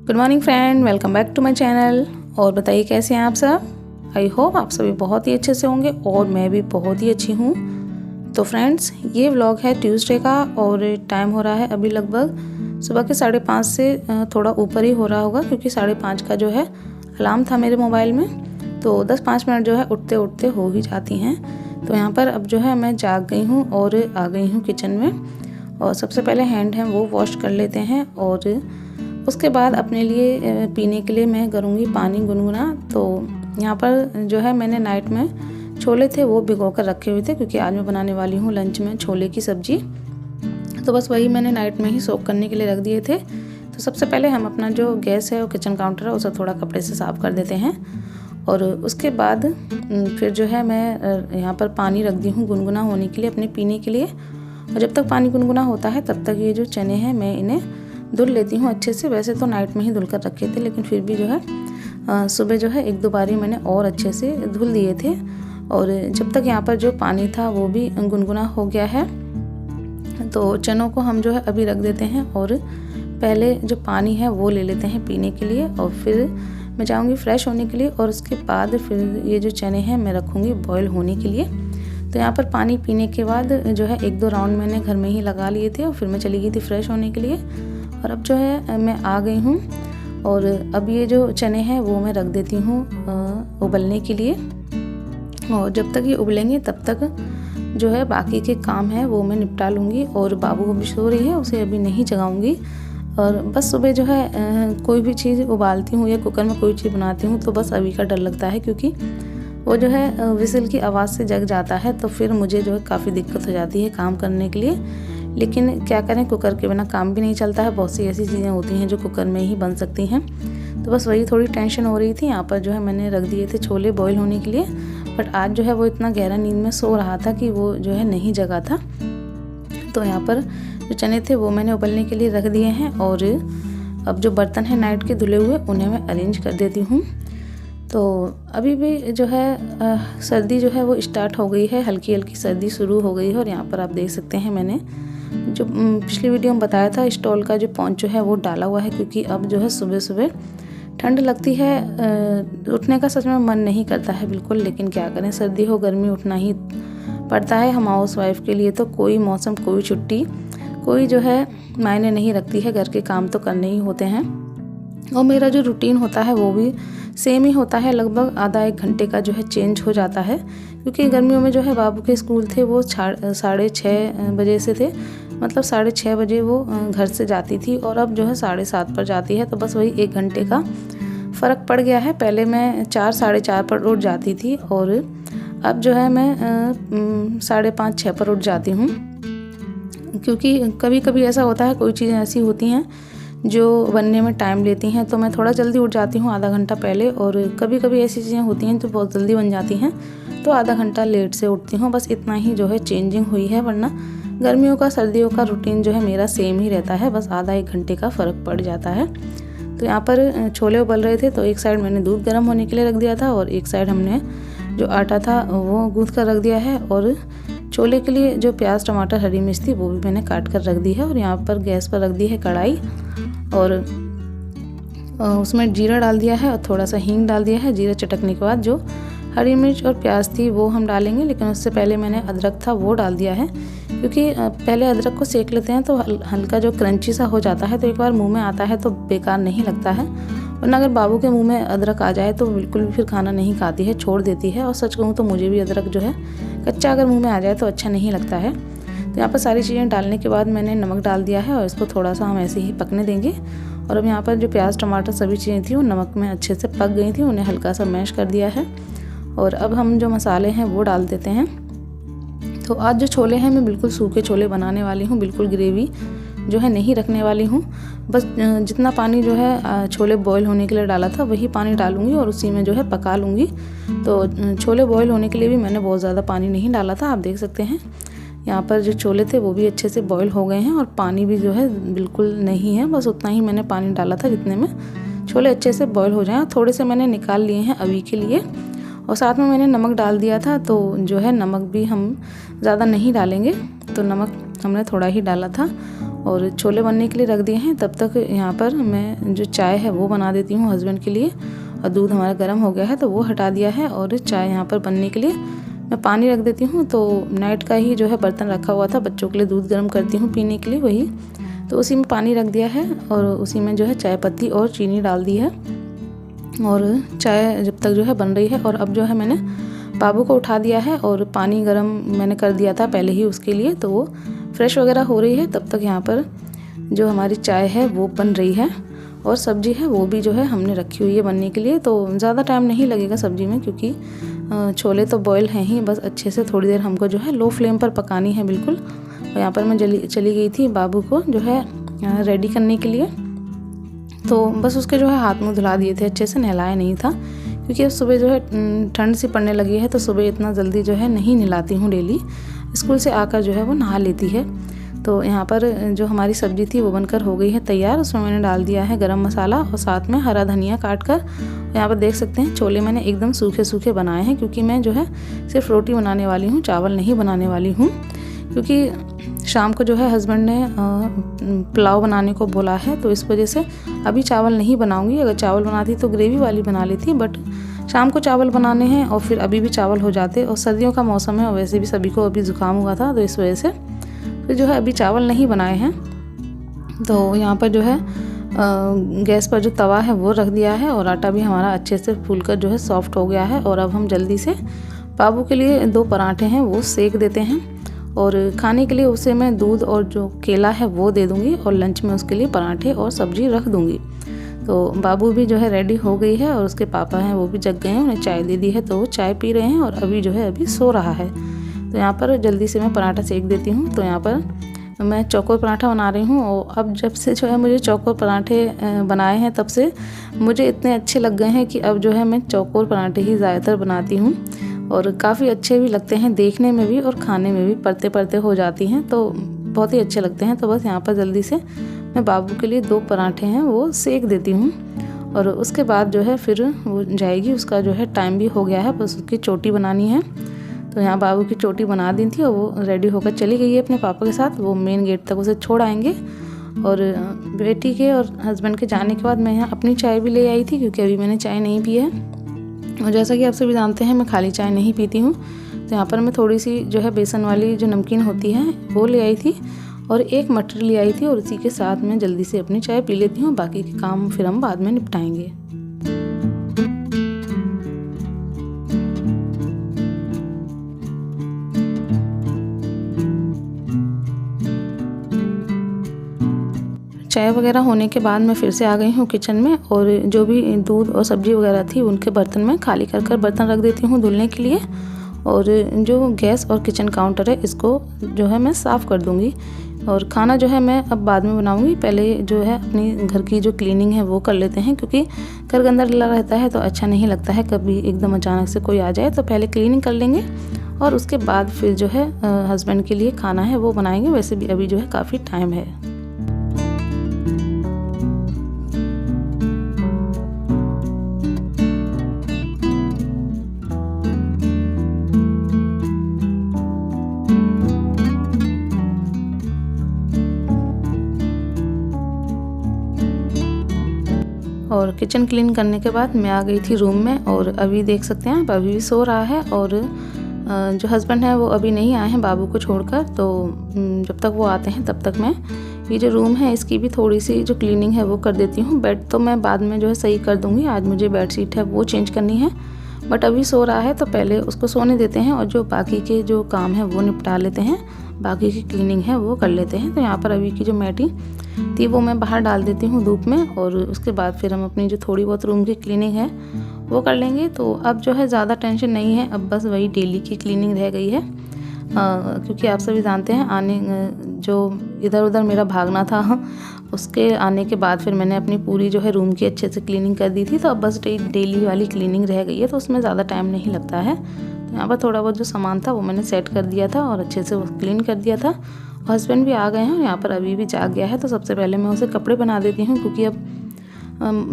Good morning friend, welcome back to my channel. और बताइए कैसे हैं आप सब। आई होप आप सभी बहुत ही अच्छे से होंगे और मैं भी बहुत ही अच्छी हूँ। तो फ्रेंड्स, ये व्लॉग है ट्यूसडे का और टाइम हो रहा है अभी लगभग सुबह के 5:30 से थोड़ा ऊपर ही हो रहा होगा, क्योंकि 5:30 का जो है अलार्म था मेरे मोबाइल में, तो 10-5 मिनट जो है उठते उठते हो ही जाती हैं। तो यहाँ पर अब जो है मैं जाग गई हूँ और आ गई हूँ किचन में। और सबसे पहले हैंड है वो वॉश कर लेते हैं और उसके बाद अपने लिए पीने के लिए मैं करूँगी पानी गुनगुना। तो यहाँ पर जो है मैंने नाइट में छोले थे वो भिगो कर रखे हुए थे, क्योंकि आज मैं बनाने वाली हूँ लंच में छोले की सब्ज़ी। तो बस वही मैंने नाइट में ही सोक करने के लिए रख दिए थे। तो सबसे पहले हम अपना जो गैस है और किचन काउंटर है उसे थोड़ा कपड़े से साफ़ कर देते हैं। और उसके बाद फिर जो है मैं यहाँ पर पानी रख दी हूँ गुनगुना होने के लिए अपने पीने के लिए। और जब तक पानी गुनगुना होता है तब तक ये जो चने हैं मैं इन्हें धुल लेती हूँ अच्छे से। वैसे तो नाइट में ही धुल कर रखे थे, लेकिन फिर भी जो है सुबह जो है 1-2 बारी मैंने और अच्छे से धुल दिए थे। और जब तक यहाँ पर जो पानी था वो भी गुनगुना हो गया है, तो चनों को हम जो है अभी रख देते हैं और पहले जो पानी है वो ले लेते हैं पीने के लिए। और फिर मैं जाऊँगी फ्रेश होने के लिए और उसके बाद फिर ये जो चने हैं मैं रखूँगी बॉयल होने के लिए। तो यहाँ पर पानी पीने के बाद जो है 1-2 राउंड मैंने घर में ही लगा लिए थे और फिर मैं चली गई थी फ्रेश होने के लिए। और अब जो है मैं आ गई हूँ और अब ये जो चने हैं वो मैं रख देती हूँ उबलने के लिए। और जब तक ये उबलेंगे तब तक जो है बाकी के काम है वो मैं निपटा लूँगी। और बाबू अभी सो रही है, उसे अभी नहीं जगाऊँगी। और बस सुबह जो है कोई भी चीज़ उबालती हूँ या कुकर में कोई चीज़ बनाती हूँ तो बस अभी का डर लगता है, क्योंकि वो जो है विसिल की आवाज़ से जग जाता है, तो फिर मुझे जो है काफ़ी दिक्कत हो जाती है काम करने के लिए। लेकिन क्या करें, कुकर के बिना काम भी नहीं चलता है। बहुत सी ऐसी चीज़ें होती हैं जो कुकर में ही बन सकती हैं। तो बस वही थोड़ी टेंशन हो रही थी। यहाँ पर जो है मैंने रख दिए थे छोले बॉईल होने के लिए, बट आज जो है वो इतना गहरा नींद में सो रहा था कि वो जो है नहीं जगा था। तो यहाँ पर जो चने थे वो मैंने उबलने के लिए रख दिए हैं और अब जो बर्तन है नाइट के धुले हुए उन्हें मैं अरेंज कर देती हूँ। तो अभी भी जो है सर्दी जो है वो स्टार्ट हो गई है, हल्की हल्की सर्दी शुरू हो गई है। और यहाँ पर आप देख सकते हैं मैंने जो पिछली वीडियो में बताया था स्टॉल का जो पोंचो है वो डाला हुआ है, क्योंकि अब जो है सुबह सुबह ठंड लगती है, उठने का सच में मन नहीं करता है बिल्कुल। लेकिन क्या करें, सर्दी हो गर्मी उठना ही पड़ता है हम हाउस वाइफ के लिए। तो कोई मौसम कोई छुट्टी कोई जो है मायने नहीं रखती है, घर के काम तो करने ही होते हैं। और मेरा जो रूटीन होता है वो भी सेम ही होता है, लगभग आधा 1 घंटे का जो है चेंज हो जाता है। क्योंकि गर्मियों में जो है बाबू के स्कूल थे वो 6:30 बजे से थे, मतलब 6:30 बजे वो घर से जाती थी और अब जो है 7:30 पर जाती है। तो बस वही 1 घंटे का फ़र्क पड़ गया है। पहले मैं 4-4:30 पर उठ जाती थी और अब जो है मैं 5:30-6 पर उठ जाती हूँ। क्योंकि कभी कभी ऐसा होता है, कोई चीज़ें ऐसी होती हैं जो बनने में टाइम लेती हैं, तो मैं थोड़ा जल्दी उठ जाती हूँ आधा घंटा पहले। और कभी कभी ऐसी चीज़ें होती हैं जो बहुत जल्दी बन जाती हैं, तो आधा घंटा लेट से उठती हूँ। बस इतना ही जो है चेंजिंग हुई है, वरना गर्मियों का सर्दियों का रूटीन जो है मेरा सेम ही रहता है, बस आधा 1 घंटे का फ़र्क पड़ जाता है। तो यहाँ पर छोले उबल रहे थे, तो एक साइड मैंने दूध गर्म होने के लिए रख दिया था और एक साइड हमने जो आटा था वो गूँथ कर रख दिया है। और छोले के लिए जो प्याज टमाटर हरी मिर्च थी वो भी मैंने काट कर रख दी है। और यहाँ पर गैस पर रख दी है कढ़ाई और उसमें जीरा डाल दिया है और थोड़ा सा हींग डाल दिया है। जीरा चटकने के बाद जो हरी मिर्च और प्याज थी वो हम डालेंगे, लेकिन उससे पहले मैंने अदरक था वो डाल दिया है, क्योंकि पहले अदरक को सेक लेते हैं तो हल्का जो क्रंची सा हो जाता है, तो एक बार मुंह में आता है तो बेकार नहीं लगता है। वरना अगर बाबू के मुंह में अदरक आ जाए तो बिल्कुल भी फिर खाना नहीं खाती है, छोड़ देती है। और सच कहूँ तो मुझे भी अदरक जो है कच्चा अगर मुँह में आ जाए तो अच्छा नहीं लगता है। तो यहाँ पर सारी चीज़ें डालने के बाद मैंने नमक डाल दिया है और इसको थोड़ा सा हम ऐसे ही पकने देंगे। और अब यहाँ पर जो प्याज टमाटर सभी चीज़ें थी वो नमक में अच्छे से पक गई थी, उन्हें हल्का सा मैश कर दिया है। और अब हम जो मसाले हैं वो डाल देते हैं। तो आज जो छोले हैं मैं बिल्कुल सूखे छोले बनाने वाली हूँ, बिल्कुल ग्रेवी जो है नहीं रखने वाली हूँ। बस जितना पानी जो है छोले बॉईल होने के लिए डाला था वही पानी डालूँगी और उसी में जो है पका लूँगी। तो छोले बॉईल होने के लिए भी मैंने बहुत ज़्यादा पानी नहीं डाला था। आप देख सकते हैं यहाँ पर जो छोले थे वो भी अच्छे से बॉईल हो गए हैं और पानी भी जो है बिल्कुल नहीं है, बस उतना ही मैंने पानी डाला था जितने में छोले अच्छे से बॉईल हो जाएं। थोड़े से मैंने निकाल लिए हैं अभी के लिए और साथ में मैंने नमक डाल दिया था, तो जो है नमक भी हम ज़्यादा नहीं डालेंगे, तो नमक हमने थोड़ा ही डाला था। और छोले बनने के लिए रख दिए हैं। तब तक यहाँ पर मैं जो चाय है वो बना देती हूँ हस्बैंड के लिए। और दूध हमारा गर्म हो गया है तो वो हटा दिया है और चाय यहाँ पर बनने के लिए मैं पानी रख देती हूँ। तो नाइट का ही जो है बर्तन रखा हुआ था, बच्चों के लिए दूध गर्म करती हूँ पीने के लिए वही, तो उसी में पानी रख दिया है और उसी में जो है चाय पत्ती और चीनी डाल दी है। और चाय जब तक जो है बन रही है, और अब जो है मैंने बाबू को उठा दिया है और पानी गर्म मैंने कर दिया था पहले ही उसके लिए, तो वो फ्रेश वगैरह हो रही है। तब तक यहाँ पर जो हमारी चाय है वो बन रही है और सब्ज़ी है वो भी जो है हमने रखी हुई है बनने के लिए। तो ज़्यादा टाइम नहीं लगेगा सब्ज़ी में, क्योंकि छोले तो बॉयल हैं ही, बस अच्छे से थोड़ी देर हमको जो है लो फ्लेम पर पकानी है बिल्कुल। और यहाँ पर मैं चली गई थी बाबू को जो है रेडी करने के लिए। तो बस उसके जो है हाथ मुँह धुला दिए थे, अच्छे से नहलाया नहीं था, क्योंकि अब सुबह जो है ठंड सी पड़ने लगी है तो सुबह इतना जल्दी जो है नहीं नहलाती हूँ। डेली स्कूल से आकर जो है वो नहा लेती है। तो यहाँ पर जो हमारी सब्ज़ी थी वो बनकर हो गई है तैयार। उसमें मैंने डाल दिया है गरम मसाला और साथ में हरा धनिया काट कर। यहाँ पर देख सकते हैं छोले मैंने एकदम सूखे सूखे बनाए हैं, क्योंकि मैं जो है सिर्फ रोटी बनाने वाली हूँ, चावल नहीं बनाने वाली हूँ। क्योंकि शाम को जो है हस्बैंड ने पुलाव बनाने को बोला है, तो इस वजह से अभी चावल नहीं बनाऊँगी। अगर चावल बनाती तो ग्रेवी वाली बना लेती, बट शाम को चावल बनाने हैं और फिर अभी भी चावल हो जाते। और सर्दियों का मौसम है और वैसे भी सभी को अभी ज़ुकाम हुआ था, तो इस वजह से फिर जो है अभी चावल नहीं बनाए हैं। तो यहाँ पर जो है गैस पर जो तवा है वो रख दिया है और आटा भी हमारा अच्छे से फूलकर जो है सॉफ्ट हो गया है। और अब हम जल्दी से बाबू के लिए 2 पराठे हैं वो सेक देते हैं, और खाने के लिए उसे मैं दूध और जो केला है वो दे दूँगी, और लंच में उसके लिए पराठे और सब्ज़ी रख दूँगी। तो बाबू भी जो है रेडी हो गई है और उसके पापा हैं वो भी जग गए हैं, उन्हें चाय दे दी है तो वो चाय पी रहे हैं और अभी जो है अभी सो रहा है। तो यहाँ पर जल्दी से मैं पराठा सेक देती हूँ। तो यहाँ पर मैं चौकोर पराठा बना रही हूँ, और अब जब से जो है मुझे चौकोर पराठे बनाए हैं तब से मुझे इतने अच्छे लग गए हैं कि अब जो है मैं चौकोर पराठे ही ज़्यादातर बनाती हूँ, और काफ़ी अच्छे भी लगते हैं देखने में भी और खाने में भी, परते परते हो जाती हैं तो बहुत ही अच्छे लगते हैं। तो बस यहाँ पर जल्दी से मैं बाबू के लिए 2 पराठे हैं वो सेक देती हूँ, और उसके बाद जो है फिर वो जाएगी, उसका जो है टाइम भी हो गया है, बस उसकी चोटी बनानी है। तो यहाँ बाबू की चोटी बना दी थी और वो रेडी होकर चली गई है अपने पापा के साथ। वो मेन गेट तक उसे छोड़ आएंगे, और बेटी के और हस्बैंड के जाने के बाद मैं यहाँ अपनी चाय भी ले आई थी, क्योंकि अभी मैंने चाय नहीं पी है। और जैसा कि आप सभी जानते हैं मैं खाली चाय नहीं पीती हूँ। तो यहाँ पर मैं थोड़ी सी जो है बेसन वाली जो नमकीन होती है वो ले आई थी, और 1 मटर ले आई थी, और उसी के साथ मैं जल्दी से अपनी चाय पी लेती हूँ। बाकी के काम फिर हम बाद में निपटाएंगे। चाय वगैरह होने के बाद मैं फिर से आ गई हूँ किचन में, और जो भी दूध और सब्ज़ी वगैरह थी उनके बर्तन में खाली कर बर्तन रख देती हूँ धुलने के लिए। और जो गैस और किचन काउंटर है इसको जो है मैं साफ़ कर दूँगी। और खाना जो है मैं अब बाद में बनाऊँगी, पहले जो है अपनी घर की जो क्लीनिंग है वो कर लेते हैं, क्योंकि घर गंदा डला रहता है तो अच्छा नहीं लगता है। कभी एकदम अचानक से कोई आ जाए तो पहले क्लीनिंग कर लेंगे, और उसके बाद फिर जो है हस्बैंड के लिए खाना है वो बनाएंगे। वैसे भी अभी जो है काफ़ी टाइम है। और किचन क्लीन करने के बाद मैं आ गई थी रूम में, और अभी देख सकते हैं अभी भी सो रहा है, और जो हस्बैंड है वो अभी नहीं आए हैं बाबू को छोड़कर। तो जब तक वो आते हैं तब तक मैं ये जो रूम है इसकी भी थोड़ी सी जो क्लीनिंग है वो कर देती हूँ। बेड तो मैं बाद में जो है सही कर दूँगी, आज मुझे बेडशीट है वो चेंज करनी है, बट अभी सो रहा है तो पहले उसको सोने देते हैं, और जो बाकी के जो काम है वो निपटा लेते हैं, बाकी की क्लीनिंग है वो कर लेते हैं। तो यहाँ पर अभी की जो मैटी थी वो मैं बाहर डाल देती हूँ धूप में, और उसके बाद फिर हम अपनी जो थोड़ी बहुत रूम की क्लीनिंग है वो कर लेंगे। तो अब जो है ज़्यादा टेंशन नहीं है, अब बस वही डेली की क्लीनिंग रह गई है। क्योंकि आप सभी जानते हैं आने जो इधर उधर मेरा भागना था उसके आने के बाद फिर मैंने अपनी पूरी जो है रूम की अच्छे से क्लीनिंग कर दी थी। तो अब बस डेली वाली क्लीनिंग रह गई है, तो उसमें ज़्यादा टाइम नहीं लगता है। तो यहाँ पर थोड़ा बहुत जो सामान था वो मैंने सेट कर दिया था और अच्छे से वो क्लीन कर दिया था। हस्बैंड भी आ गए हैं, यहाँ पर अभी भी जाग गया है, तो सबसे पहले मैं उसे कपड़े बना देती हूँ, क्योंकि अब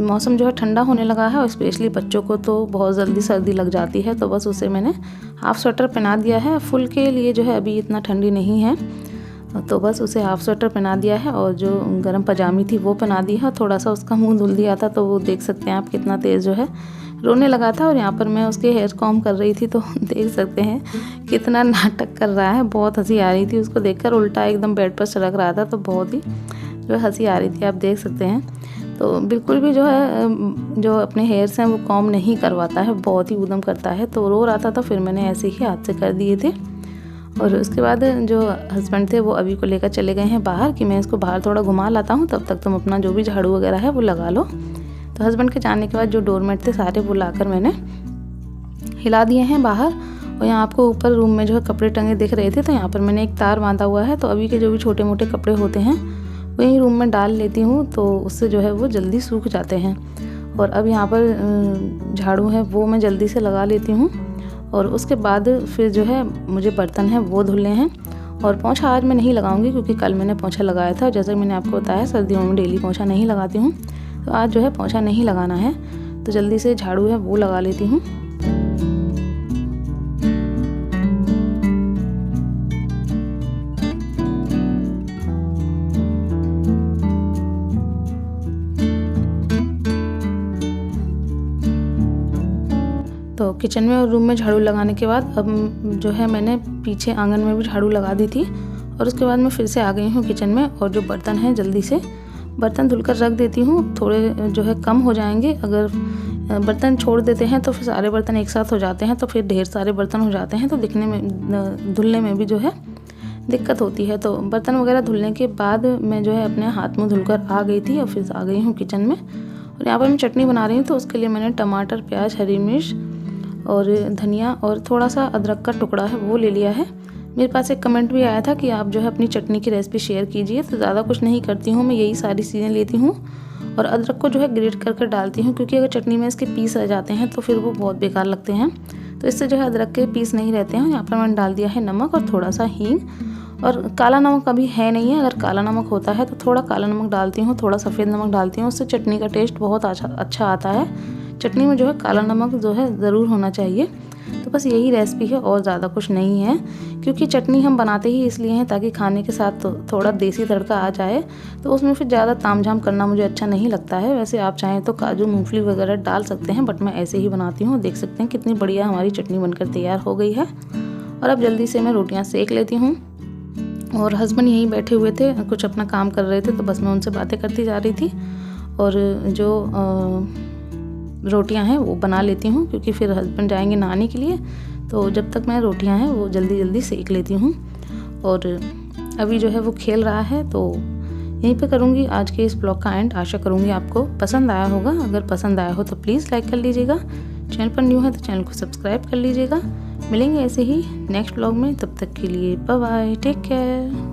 मौसम जो है ठंडा होने लगा है, और स्पेशली बच्चों को तो बहुत जल्दी सर्दी लग जाती है। तो बस उसे मैंने हाफ़ स्वेटर पहना दिया है। फुल के लिए जो है अभी इतना ठंडी नहीं है, तो बस उसे हाफ स्वेटर पहना दिया है और जो गर्म पजामी थी वो पहना दी है और थोड़ा सा उसका मुंह धुल दिया था। तो वो देख सकते हैं आप कितना तेज़ जो है रोने लगा था। और यहाँ पर मैं उसके हेयर कॉम कर रही थी, तो देख सकते हैं कितना नाटक कर रहा है। बहुत हंसी आ रही थी उसको देखकर, उल्टा एकदम बेड पर सड़क रहा था, तो बहुत ही जो हंसी आ रही थी, आप देख सकते हैं। तो बिल्कुल भी जो है जो अपने हेयर्स हैं वो कॉम नहीं करवाता है, बहुत ही ऊधम करता है। तो रो रहा था, तो फिर मैंने ऐसे ही हाथ से कर दिए थे। और उसके बाद जो हस्बैंड थे वो अभी को लेकर चले गए हैं बाहर कि मैं इसको बाहर थोड़ा घुमा लाता हूँ, तब तक तुम अपना जो भी झाड़ू वगैरह है वो लगा लो। तो हस्बैंड के जाने के बाद जो डोरमेट थे सारे वो लाकर मैंने हिला दिए हैं बाहर। और यहाँ आपको ऊपर रूम में जो है कपड़े टंगे दिख रहे थे, तो यहाँ पर मैंने एक तार बांधा हुआ है। तो अभी के जो भी छोटे मोटे कपड़े होते हैं वो यहीं रूम में डाल लेती हूँ, तो उससे जो है वो जल्दी सूख जाते हैं। और अब यहाँ पर झाड़ू है वो मैं जल्दी से लगा लेती हूँ। और उसके बाद फिर जो है मुझे बर्तन है वो धुलने हैं। और पोंछा आज मैं नहीं लगाऊंगी क्योंकि कल मैंने पोंछा लगाया था। जैसे मैंने आपको बताया सर्दियों में डेली पोंछा नहीं लगाती हूँ, तो आज जो है पोंछा नहीं लगाना है, तो जल्दी से झाड़ू है वो लगा लेती हूँ। तो किचन में और रूम में झाड़ू लगाने के बाद अब जो है मैंने पीछे आंगन में भी झाड़ू लगा दी थी। और उसके बाद मैं फिर से आ गई हूँ किचन में, और जो बर्तन हैं जल्दी से बर्तन धुलकर रख देती हूँ। थोड़े जो है कम हो जाएंगे, अगर बर्तन छोड़ देते हैं तो फिर सारे बर्तन एक साथ हो जाते हैं, तो फिर ढेर सारे बर्तन हो जाते हैं, तो दिखने में धुलने में भी जो है दिक्कत होती है। तो बर्तन वगैरह धुलने के बाद मैं जो है अपने हाथ मुँह धुलकर आ गई थी और फिर आ गई हूँ किचन में। और यहाँ पर मैं चटनी बना रही हूँ, तो उसके लिए मैंने टमाटर, प्याज, हरी मिर्च और धनिया और थोड़ा सा अदरक का टुकड़ा है वो ले लिया है। मेरे पास एक कमेंट भी आया था कि आप जो है अपनी चटनी की रेसिपी शेयर कीजिए, तो ज़्यादा कुछ नहीं करती हूँ मैं, यही सारी चीज़ें लेती हूँ। और अदरक को जो है ग्रेट कर डालती हूँ, क्योंकि अगर चटनी में इसके पीस आ जाते हैं तो फिर वो बहुत बेकार लगते हैं। तो इससे जो है अदरक के पीस नहीं रहते हैं। यहाँ पर मैंने डाल दिया है नमक और थोड़ा सा हींग। और काला नमक अभी है नहीं है, अगर काला नमक होता है तो थोड़ा काला नमक डालती हूँ, थोड़ा सफ़ेद नमक डालती हूँ, उससे चटनी का टेस्ट बहुत अच्छा आता है। चटनी में जो है काला नमक जो है ज़रूर होना चाहिए। तो बस यही रेसिपी है और ज़्यादा कुछ नहीं है, क्योंकि चटनी हम बनाते ही इसलिए हैं ताकि खाने के साथ तो थोड़ा देसी तड़का आ जाए, तो उसमें फिर ज़्यादा तामझाम करना मुझे अच्छा नहीं लगता है। वैसे आप चाहें तो काजू, मूंगफली वगैरह डाल सकते हैं, बट मैं ऐसे ही बनाती हूँ। देख सकते हैं कितनी बढ़िया हमारी चटनी बनकर तैयार हो गई है। और अब जल्दी से मैं रोटियाँ सेक लेती हूँ। और हस्बैंड यहीं बैठे हुए थे, कुछ अपना काम कर रहे थे, तो बस मैं उनसे बातें करती जा रही थी। और जो रोटियां हैं वो बना लेती हूँ, क्योंकि फिर हस्बैंड जाएंगे नहाने के लिए, तो जब तक मैं रोटियां हैं वो जल्दी सेक लेती हूँ। और अभी जो है वो खेल रहा है, तो यहीं पे करूँगी आज के इस ब्लॉग का एंड। आशा करूँगी आपको पसंद आया होगा। अगर पसंद आया हो तो प्लीज़ लाइक कर लीजिएगा, चैनल पर न्यू है तो चैनल को सब्सक्राइब कर लीजिएगा। मिलेंगे ऐसे ही नेक्स्ट ब्लॉग में, तब तक के लिए बाय बाय, टेक केयर।